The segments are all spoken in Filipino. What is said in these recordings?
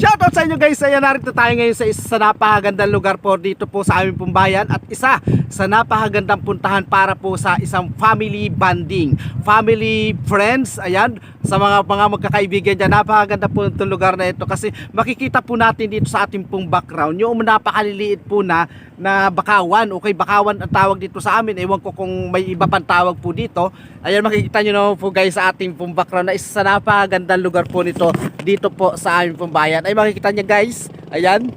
Shoutout sa inyo guys. Ayan, narito tayo ngayon sa isa sa napakagandang lugar po dito po sa aming pong bayan. At isa sa napakagandang puntahan para po sa isang family bonding, family friends. Ayan, sa mga magkakaibigan dyan. Napakaganda po itong lugar na ito. Kasi makikita po natin dito sa ating pong background yung napakaliliit po na bakawan. Okay, bakawan ang tawag dito sa amin. Ewan ko kung may iba pang tawag po dito. Ayan, makikita nyo naman po guys sa ating pong background na isa sa napakagandang lugar po nito dito po sa aming pong bayan. Ay, makikita nyo guys, ayan,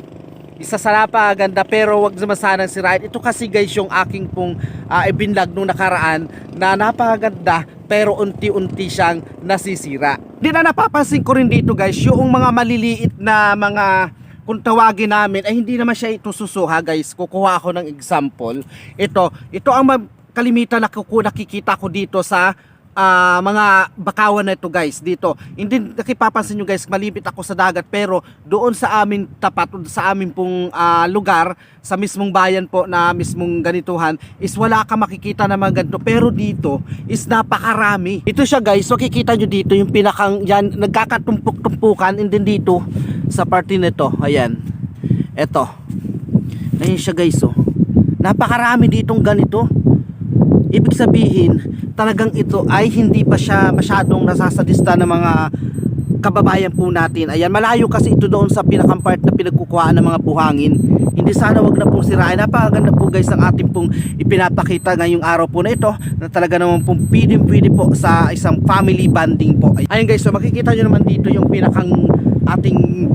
isa sa napakaganda, pero wag naman sanang sirain. Ito kasi guys yung aking pong ibinlag nung nakaraan na napakaganda pero unti-unti siyang nasisira. Di na napapansin ko rin dito guys yung mga maliliit na mga, kung tawagin namin, ay hindi naman siya ito susuha guys. Kukuha ako ng example. Ito ang kalimitan na nakikita ko dito sa mga bakawan na ito guys dito. Hindi nakipapansin nyo guys, malipit ako sa dagat, pero doon sa amin tapat, sa amin pong lugar, sa mismong bayan po na mismong ganituhan, is wala ka makikita na mga ganito, pero dito is napakarami. Ito siya guys, makikita nyo dito yung pinakang yan, nagkakatumpuk-tumpukan, and then dito sa party nito, ayan, eto, ayun siya guys, oh, napakarami ditong ganito. Ibig sabihin, talagang ito ay hindi pa siya masyadong nasasadista ng mga kababayan po natin. Ayan, malayo kasi ito doon sa pinakang part na pinagkukuhaan ng mga buhangin. Hindi, sana wag na pong sirain. Napakaganda po guys ang ating pong ipinapakita ngayong araw po na ito, na talaga naman pong pwede po sa isang family bonding po. Ayun guys, so makikita nyo naman dito yung pinakang ating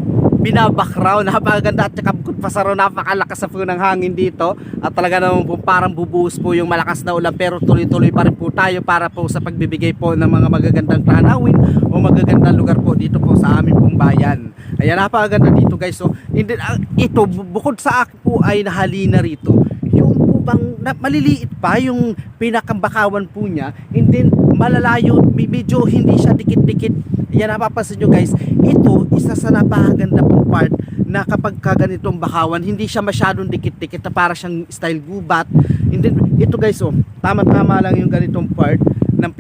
binabackground. Napakaganda at saka pasaro, napakalakas sa po ng hangin dito, at talaga naman po parang bubuhos po yung malakas na ulan, pero tuloy-tuloy pa rin po tayo para po sa pagbibigay po ng mga magagandang tanawin o magagandang lugar po dito po sa amin pong bayan. Ayan, napakaganda dito guys. So ito, bukod sa akin po ay nahalina rito yung po bang maliliit pa yung pinakambakawan po niya, and then malalayo, medyo hindi siya dikit-dikit. Ayan, napapansin nyo guys, ito isa sa napakaganda pong part na kapag kaganitong bakawan, hindi siya masyadong dikit-dikit na para siyang style gubat. And then ito guys, oh, tama-tama lang yung ganitong part ng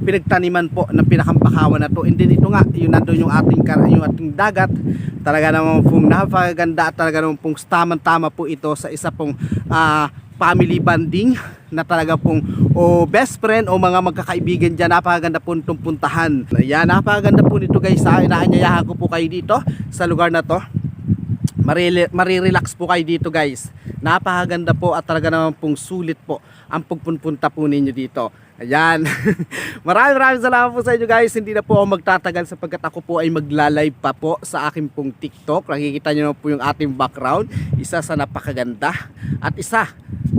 pinagtaniman po ng pinakang bakawan na to. And then ito nga, yung nandun yung ating dagat. Talaga naman pong napakaganda at talaga naman pong tamang-tama po ito sa isa pong family bonding na talaga pong best friend o mga magkakaibigan dyan. Napakaganda po itong puntahan. Ayan, napakaganda po nito guys. Inaanyayahan ko po kayo dito sa lugar na to. Marirelax po kayo dito guys. Napakaganda po at talaga naman pong sulit po ang pagpunta po ninyo dito. Ayan. maraming salamat po sa inyo guys. Hindi na po ako magtatagal sapagkat ako po ay magla-live pa po sa aking pong TikTok. Nakikita nyo na po yung ating background. Isa sa napakaganda at isa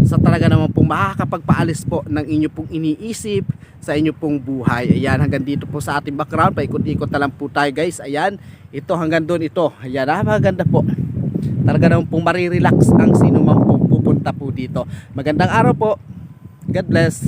sa talaga naman pong makakapagpaalis po ng inyo pong iniisip sa inyo pong buhay. Ayan, hanggang dito po sa ating background. Paikot-ikot na lang po tayo guys. Ayan, ito hanggang doon ito. Ayan, napakaganda po. Talaga naman pong marirelax ang sino man po pupunta po dito. Magandang araw po. God bless.